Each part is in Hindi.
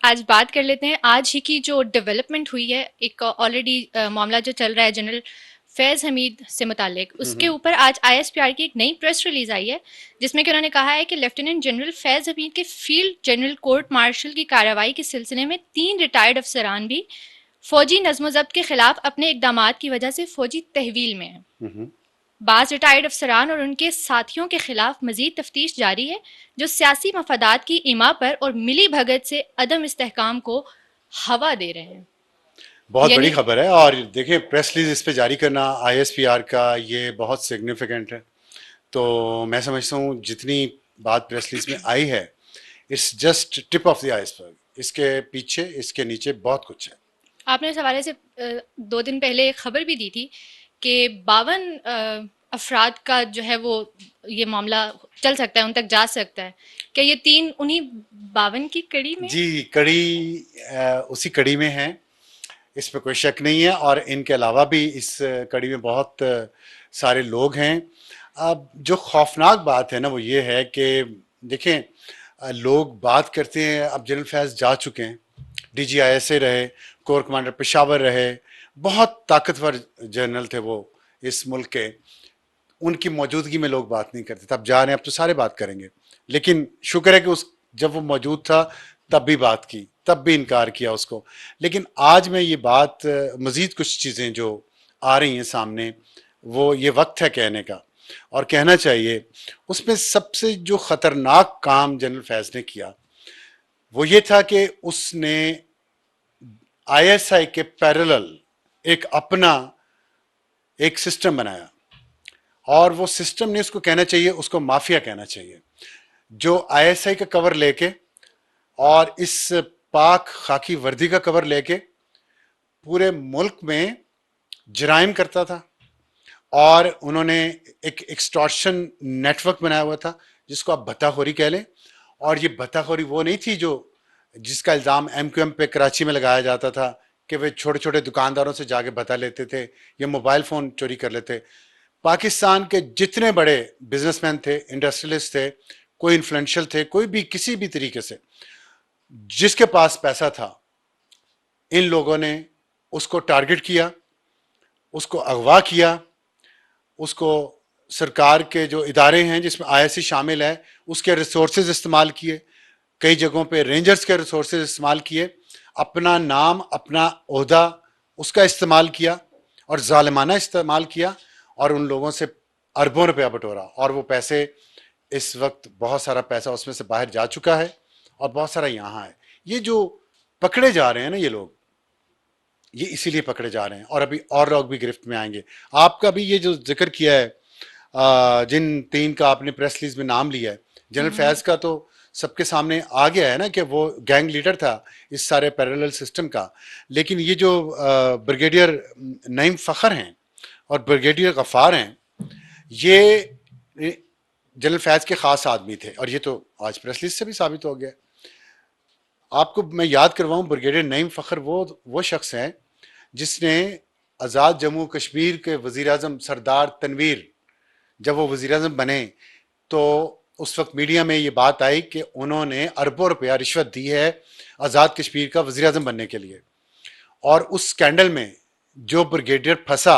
आज बात कर लेते हैं आज ही की जो डेवलपमेंट हुई है। एक ऑलरेडी मामला जो चल रहा है जनरल फैज़ हमीद से मुतालिक, उसके हम्म। ऊपर आज आईएसपीआर की एक नई प्रेस रिलीज आई है जिसमें कि उन्होंने कहा है कि लेफ्टिनेंट जनरल फैज़ हमीद के फील्ड जनरल कोर्ट मार्शल की कार्रवाई के सिलसिले में 3 रिटायर्ड अफसरान भी फौजी नज्म ज़ब्त के खिलाफ अपने इकदाम की वजह से फौजी तहवील में हैं। हम्म। बाज़ रिटायर्ड अफसरान और उनके साथियों के खिलाफ मजीद तफ्तीश जारी है, जो सियासी मफादात की इमा पर और मिली भगत से अदम इस्तेहकाम को हवा दे रहे हैं। बहुत बड़ी यानी खबर है और देखिए प्रेस रिलीज इस पे जारी करना आईएसपीआर का ये बहुत सिग्निफिकेंट है। तो मैं समझता हूँ जितनी बात प्रेस रिलीज में आई है it's just tip of the iceberg. इसके पीछे इसके नीचे बहुत कुछ है। आपने इस हवाले से 2 दिन पहले एक खबर भी दी थी कि 52 अफराद का जो है वो ये मामला चल सकता है, उन तक जा सकता है। क्या ये तीन उन्हीं 52 की कड़ी में? जी, कड़ी उसी कड़ी में है, इसमें कोई शक नहीं है। और इनके अलावा भी इस कड़ी में बहुत सारे लोग हैं। अब जो खौफनाक बात है ना वो ये है कि देखें, लोग बात करते हैं, अब जनरल फैज़ जा चुके हैं, डीजीआईएसए रहे, कोर कमांडर पेशावर रहे, बहुत ताकतवर जनरल थे वो इस मुल्क के। उनकी मौजूदगी में लोग बात नहीं करते थे, अब जा रहे हैं, अब तो सारे बात करेंगे। लेकिन शुक्र है कि उस जब वो मौजूद था तब भी बात की, तब भी इनकार किया उसको। लेकिन आज मैं ये बात मज़ीद कुछ चीज़ें जो आ रही हैं सामने, वो ये वक्त है कहने का और कहना चाहिए। उसमें सबसे जो ख़तरनाक काम जनरल फैज़ ने किया वो ये था कि उसने आईएसआई के पैरेलल एक अपना एक सिस्टम बनाया। और वो सिस्टम नहीं उसको कहना चाहिए, उसको माफिया कहना चाहिए, जो आईएसआई का कवर लेके और इस पाक खाकी वर्दी का कवर लेके पूरे मुल्क में जराइम करता था। और उन्होंने एक एक्सटॉर्शन नेटवर्क बनाया हुआ था जिसको आप भत्ताखोरी कह लें। और ये भत्ताखोरी वो नहीं थी जो जिसका इल्ज़ाम एमक्यूएम पे कराची में लगाया जाता था कि वे छोटे छोटे दुकानदारों से जाके भत्ता लेते थे या मोबाइल फ़ोन चोरी कर लेते। पाकिस्तान के जितने बड़े बिजनेसमैन थे, इंडस्ट्रियलिस्ट थे, कोई इन्फ्लुएंशियल थे, कोई भी किसी भी तरीके से जिसके पास पैसा था, इन लोगों ने उसको टारगेट किया, उसको अगवा किया, उसको सरकार के जो इदारे हैं जिसमें आईएससी शामिल है उसके रिसोर्सेज इस्तेमाल किए, कई जगहों पे रेंजर्स के रिसोर्सेज इस्तेमाल किए, अपना नाम अपना ओहदा उसका इस्तेमाल किया और जालिमाना इस्तेमाल किया और उन लोगों से अरबों रुपया बटोरा। और वो पैसे इस वक्त बहुत सारा पैसा उसमें से बाहर जा चुका है और बहुत सारा यहाँ है। ये जो पकड़े जा रहे हैं ना ये लोग, ये इसीलिए पकड़े जा रहे हैं और अभी और लोग भी गिरफ्त में आएंगे। आपका भी ये जो जिक्र किया है, जिन तीन का आपने प्रेस रिलीज में नाम लिया है, जनरल फैज का तो सबके सामने आ गया है ना कि वो गैंग लीडर था इस सारे पैरेलल सिस्टम का। लेकिन ये जो ब्रिगेडियर नईम फ़खर हैं और ब्रिगेडियर गफ़ार हैं, ये जनरल फैज के ख़ास आदमी थे और ये तो आज प्रेस रिलीज से भी साबित हो गया। आपको मैं याद करवाऊं, ब्रिगेडियर नईम फ़खर वो शख्स हैं जिसने आज़ाद जम्मू कश्मीर के वज़ीर आज़म सरदार तनवीर, जब वो वज़ीर आज़म बने तो उस वक्त मीडिया में ये बात आई कि उन्होंने अरबों रुपया रिश्वत दी है आज़ाद कश्मीर का वज़ीर आज़म बनने के लिए। और उस स्कैंडल में जो ब्रिगेडियर फंसा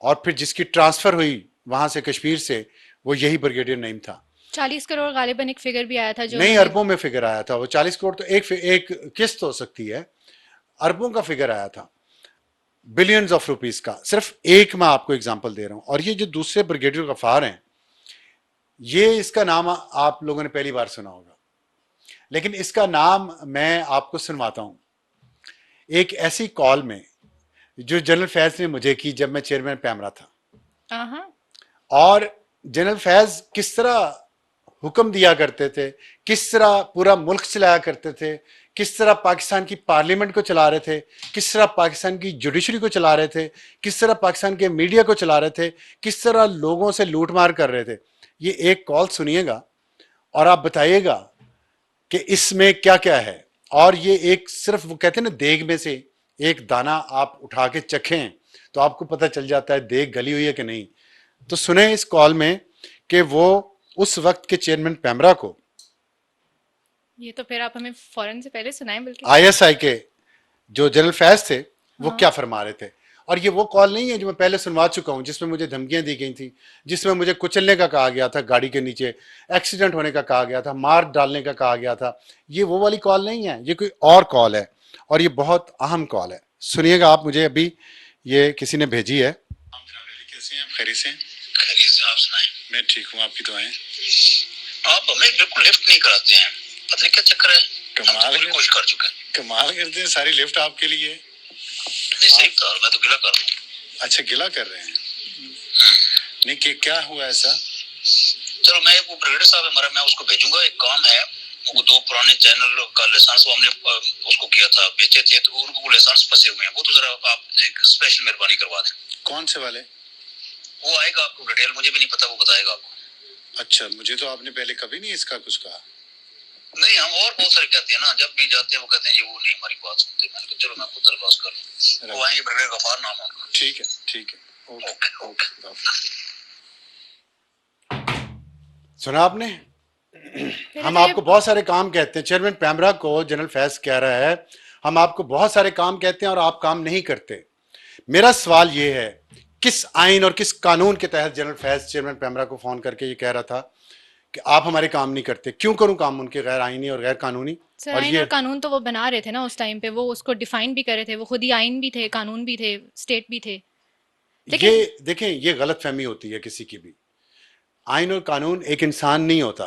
और फिर जिसकी ट्रांसफ़र हुई वहाँ से कश्मीर से, वो यही ब्रिगेडियर नईम था। 40 करोड़ गालिबन एक फिगर भी आया था जो नई उन्होंने। अरबों में फिगर आया था वो। 40 करोड़ तो एक किस्त हो सकती है, अरबों का फिगर आया था, बिलियंस ऑफ रुपीस का। सिर्फ एक मैं आपको एग्जांपल दे रहा हूं। और ये जो दूसरे ब्रिगेडियर गफार हैं, ये इसका नाम आप लोगों ने पहली बार सुना होगा, लेकिन इसका नाम मैं आपको सुनवाता हूं। एक ऐसी कॉल में जो जनरल फैज ने मुझे की जब मैं चेयरमैन पैमरा था, हाँ। और जनरल फैज किस तरह हुक्म दिया करते थे, किस तरह पूरा मुल्क चलाया करते थे, किस तरह पाकिस्तान की पार्लियामेंट को चला रहे थे, किस तरह पाकिस्तान की जुडिशरी को चला रहे थे, किस तरह पाकिस्तान के मीडिया को चला रहे थे, किस तरह लोगों से लूटमार कर रहे थे। ये एक कॉल सुनिएगा और आप बताइएगा कि इसमें क्या क्या है। और ये एक सिर्फ वो कहते हैं ना, देग में से एक दाना आप उठा के चखें तो आपको पता चल जाता है देग गली हुई है कि नहीं। तो सुने इस कॉल में कि वो उस वक्त के चेयरमैन पैमरा को ये तो फिर आप हमें फौरन से पहले सुनाएं बल्कि। आईएसआई के जो जनरल फैज थे वो हाँ। क्या फरमा रहे थे। और ये वो कॉल नहीं है जो मैं पहले सुनवा चुका हूं, जिसमें मुझे धमकियां दी गई थी, जिसमें मुझे कुचलने का कहा गया था, गाड़ी के नीचे एक्सीडेंट होने का कहा गया था, मार डालने का कहा गया था। ये वो वाली कॉल नहीं है, ये कोई और कॉल है, और ये बहुत अहम कॉल है। सुनिएगा आप, मुझे अभी ये किसी ने भेजी है। कैसे हैं आप? खैरियत से? खैरियत से, आप सुनाएं। मैं ठीक हूँ, आपकी दुआएं। आप हमें बिल्कुल लिफ्ट नहीं कराते हैं, पता नहीं क्या चक्कर है। कमाल हम तो कोशिश कर चुके हैं। कमाल करते हैं, सारी लिफ्ट आपके लिए। नहीं सही कहा, मैं तो गिला कर रहा हूँ। अच्छा, गिला कर रहे हैं? नहीं कि क्या हुआ ऐसा? चलो, मैं वो ब्रिगेडियर साहब है हमारा, मैं उसको भेजूंगा। एक काम है, वो 2 पुराने चैनल का लाइसेंस वो हमने उसको किया था, बेचे थे, तो उनको लाइसेंस फंसे हुए हैं। वो तो जरा आप एक स्पेशल मेहरबानी करवा दें। कौन से वाले? वो आएगा, आपको डिटेल मुझे भी नहीं पता, वो बताएगा आपको। अच्छा, मुझे तो आपने पहले कभी नहीं इसका कुछ कहा। नहीं, हम और बहुत सारे कहते हैं ना, जब भी जाते हैं वो कहते हैं ये वो नहीं हमारी बात सुनते। मैंने कहा चलो मैं खुद दरख्वास्त कर लूं। वो आएंगे, ब्रिगेडियर गफार नाम है उनका। ठीक है, ठीक है, ओके ओके। सुना आपने? हम आपको बहुत सारे काम कहते हैं, चेयरमैन पैमरा को जनरल फैज कह रहा है, हम आपको बहुत सारे काम कहते हैं और आप काम नहीं करते। मेरा सवाल यह है, किस आइन और किस कानून के तहत जनरल फैज चेयरमैन पैमरा को फोन करके ये कह रहा था कि आप हमारे काम नहीं करते? क्यों करूं काम उनके गैर आईनी और गैर कानूनी? सर, आइन और कानून तो वो बना रहे थे ना उस टाइम पे, वो उसको डिफाइन भी कर रहे थे, वो खुद ही आइन भी थे, कानून भी थे, स्टेट भी थे। लेकिन ये देखें, ये गलत फहमी होती है किसी की भी। आइन और कानून एक इंसान नहीं होता,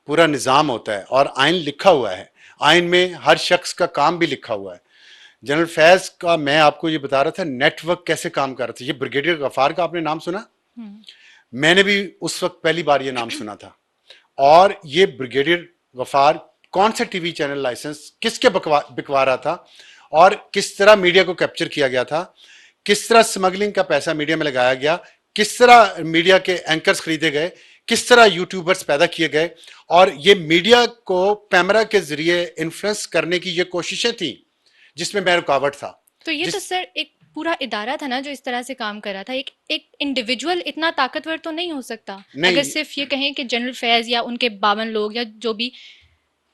पूरा निज़ाम होता है, और आइन लिखा हुआ है, आइन में हर शख्स का काम भी लिखा हुआ है। जनरल फैज का मैं आपको ये बता रहा था नेटवर्क कैसे काम कर रहा था। ये ब्रिगेडियर गफार का आपने नाम सुना? मैंने भी उस वक्त पहली बार ये नाम सुना था। और ये ब्रिगेडियर गफार कौन से टीवी चैनल लाइसेंस किसके बिकवा रहा था, और किस तरह मीडिया को कैप्चर किया गया था, किस तरह स्मगलिंग का पैसा मीडिया में लगाया गया, किस तरह मीडिया के एंकर्स खरीदे गए, किस तरह यूट्यूबर्स पैदा किए गए, और ये मीडिया को पैमरा के जरिए इन्फ्लुएंस करने की ये कोशिशें थी जिसमें मैं रुकावट था। तो ये तो सर एक पूरा इदारा था ना जो इस तरह से काम कर रहा था। एक इंडिविजुअल इतना ताकतवर तो नहीं हो सकता। अगर सिर्फ ये कहें कि जनरल फैज या उनके 52 लोग या जो भी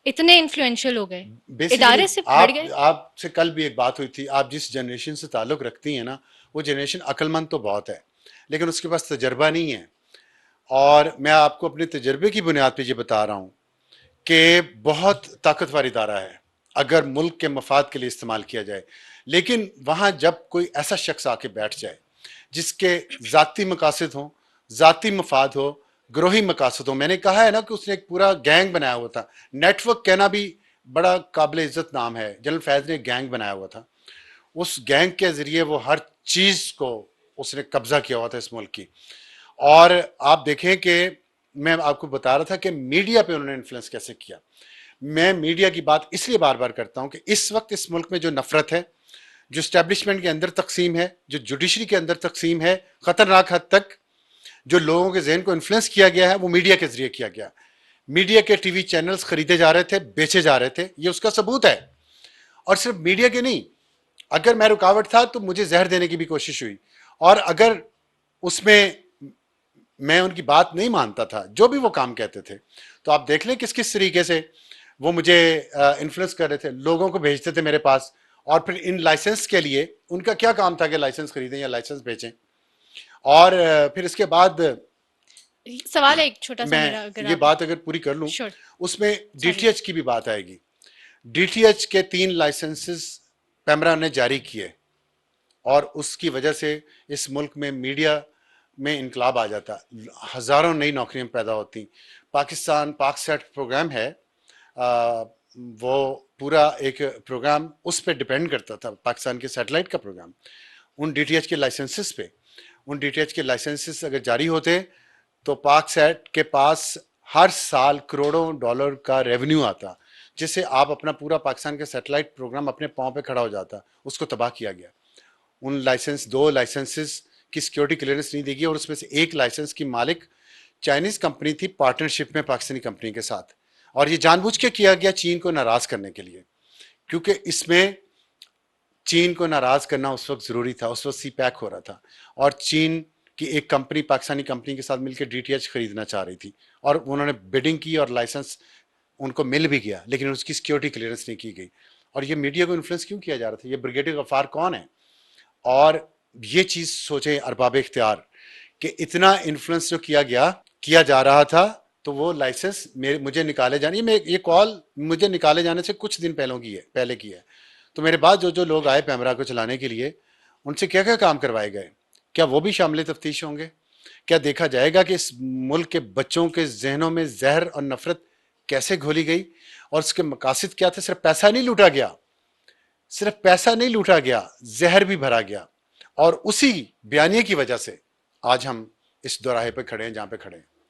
इतने इन्फ्लुएंशियल हो गए, इदारे से बढ़ गए। आपसे कल भी एक बात हुई थी, आप जिस जनरेशन से ताल्लुक रखती हैं ना, वो जनरेशन अक्लमंद तो बहुत है, लेकिन उसके पास तजर्बा नहीं है। और मैं आपको अपने तजर्बे की बुनियाद पे ये बता रहा हूँ कि बहुत ताकतवर इदारा है अगर मुल्क के मफाद के लिए इस्तेमाल किया जाए। लेकिन वहाँ जब कोई ऐसा शख्स आके बैठ जाए जिसके ज़ाती मकासद हों, ज़ाती मफाद हो, ग्रोही मकासद हो, मैंने कहा है ना कि उसने एक पूरा गैंग बनाया हुआ था। नेटवर्क कहना भी बड़ा काबिल इज्जत नाम है। जनरल फैज ने गैंग बनाया हुआ था, उस गैंग के जरिए वो हर चीज़ को उसने कब्जा किया हुआ था इस मुल्क की। और आप देखें कि मैं आपको बता रहा था कि मीडिया पे उन्होंने इन्फ्लुएंस कैसे किया। मैं मीडिया की बात इसलिए बार बार करता हूं कि इस वक्त इस मुल्क में जो नफरत है, जो स्टैब्लिशमेंट के अंदर तकसीम है, जो जुडिशरी के अंदर तकसीम है, खतरनाक हद तक जो लोगों के जहन को इन्फ्लुएंस किया गया है, वो मीडिया के जरिए किया गया। मीडिया के टीवी चैनल्स खरीदे जा रहे थे, बेचे जा रहे थे, ये उसका सबूत है। और सिर्फ मीडिया के नहीं, अगर मैं रुकावट था तो मुझे जहर देने की भी कोशिश हुई, और अगर उसमें मैं उनकी बात नहीं मानता था, जो भी वो काम कहते थे, तो आप देख लें किस किस तरीके से वो मुझे इन्फ्लुएंस कर रहे थे। लोगों को भेजते थे मेरे पास, और फिर इन लाइसेंस के लिए उनका क्या काम था कि लाइसेंस खरीदें या लाइसेंस बेचें। और फिर इसके बाद सवाल है एक छोटा सा मेरा, मैं अगर ये बात अगर पूरी कर लूं, उसमें डीटीएच की भी बात आएगी। डीटीएच के 3 लाइसेंसेस पैमरा ने जारी किए, और उसकी वजह से इस मुल्क में मीडिया में इनकलाब आ जाता, हज़ारों नई नौकरियां पैदा होती। पाकिस्तान पाकसेट प्रोग्राम है, वो पूरा एक प्रोग्राम उस पर डिपेंड करता था, पाकिस्तान के सैटेलाइट का प्रोग्राम, उन डीटीएच के लाइसेंसेस पे। उन डीटीएच के लाइसेंसेस अगर जारी होते तो पाकसेट के पास हर साल करोड़ों डॉलर का रेवेन्यू आता, जिससे आप अपना पूरा पाकिस्तान का सैटेलाइट प्रोग्राम अपने पांव पे खड़ा हो जाता। उसको तबाह किया गया। उन 2 लाइसेंसेस की सिक्योरिटी क्लियरेंस नहीं देगी, और उसमें से एक लाइसेंस की मालिक चाइनीज कंपनी थी, पार्टनरशिप में पाकिस्तानी कंपनी के साथ। और ये जानबूझ के किया गया चीन को नाराज करने के लिए, क्योंकि इसमें चीन को नाराज करना उस वक्त जरूरी था। उस वक्त सी पैक हो रहा था, और चीन की एक कंपनी पाकिस्तानी कंपनी के साथ मिलकर डीटीएच खरीदना चाह रही थी, और उन्होंने बिडिंग की और लाइसेंस उनको मिल भी गया, लेकिन उसकी सिक्योरिटी क्लियरेंस नहीं की गई। और ये मीडिया को इन्फ्लुएंस क्यों किया जा रहा था? ये ब्रिगेडियर गफ्फार कौन है? और ये चीज सोचे अरबाब इख्तियार कि इतना इन्फ्लुएंस जो किया जा रहा था, तो वो लाइसेंस मुझे निकाले जाने, ये कॉल मुझे निकाले जाने से कुछ दिन पहले की है। तो मेरे बाद जो लोग आए पैमरा को चलाने के लिए, उनसे क्या क्या काम करवाए गए? क्या वो भी शामिल तफ्तीश होंगे? क्या देखा जाएगा कि इस मुल्क के बच्चों के जहनों में जहर और नफरत कैसे घोली गई और उसके मकासद क्या थे? सिर्फ पैसा नहीं लूटा गया, सिर्फ पैसा नहीं लूटा गया, जहर भी भरा गया। और उसी बयानिए की वजह से आज हम इस दोराहे पे खड़े हैं जहां पे खड़े हैं।